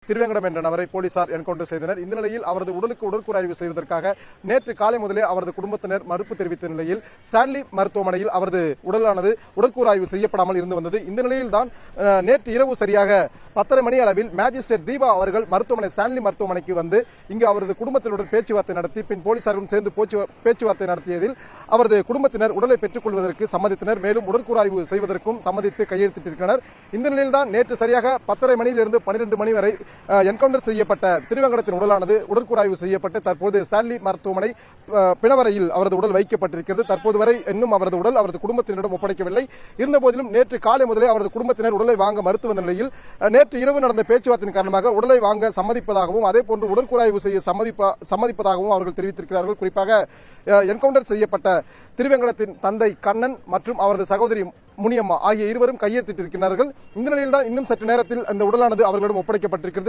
திருவேங்கடம் என்ற நபரை போலீசார் என்கவுண்டர் செய்தனர். இந்த நிலையில் அவரது உடலுக்கு உடற்கூறாய்வு செய்வதற்காக நேற்று காலை முதலே அவரது குடும்பத்தினர் மறுப்பு தெரிவித்த நிலையில் ஸ்டான்லி மருத்துவமனையில் அவரது உடலானது உடற்கூறாய்வு செய்யப்படாமல் இருந்து வந்தது. இந்த நிலையில் தான் நேற்று இரவு சரியாக 10:30 மணி அளவில் மேஜிஸ்ட்ரேட் தீபா அவர்கள் ஸ்டான்லி மருத்துவமனைக்கு வந்து இங்கு அவரது குடும்பத்தினருடன் பேச்சுவார்த்தை நடத்தி பின் போலீசாரும் சேர்ந்து பேச்சுவார்த்தை நடத்தியதில் அவரது குடும்பத்தினர் உடலை பெற்றுக் கொள்வதற்கு சம்மதித்தனர். மேலும் உடற்கூறாய்வு செய்வதற்கும் சம்மதித்து கையெழுத்திட்டிருக்கிறார். இந்த நிலையில் தான் நேற்று சரியாக 10:30 மணியிலிருந்து 12 மணி வரை என்கவுண்டர் செய்யப்பட்ட திருவேங்கடத்தின் உடலானது உடற்கூறாய்வு செய்யப்பட்டு தற்போது ஸ்டான்லி மருத்துவமனை பிணவரையில் அவரது உடல் வைக்கப்பட்டிருக்கிறது. தற்போது வரை இன்னும் அவரது உடல் அவரது குடும்பத்தினரிடம் ஒப்படைக்கவில்லை. இருந்தபோதிலும் நேற்று காலை முதலே அவரது குடும்பத்தினர் உடலை வாங்க மறுத்து வந்த நிலையில் நேற்று இரவு நடந்த பேச்சுவார்த்தையின் காரணமாக உடலை வாங்க சம்மதிப்பதாகவும் அதேபோன்று உடற்கூறாய்வு செய்ய சம்மதிப்பதாகவும் அவர்கள் தெரிவித்திருக்கிறார்கள். குறிப்பாக என்கவுண்டர் செய்யப்பட்ட திருவேங்கடத்தின் தந்தை கண்ணன் மற்றும் அவரது சகோதரி முனியம்மா ஆகிய இருவரும் கையெழுத்திட்டிருக்கிறார்கள். இந்த நிலையில் தான் இன்னும் சற்று நேரத்தில் அந்த உடலானது அவர்களிடம் ஒப்படைக்கப்பட்டிருக்கிறது.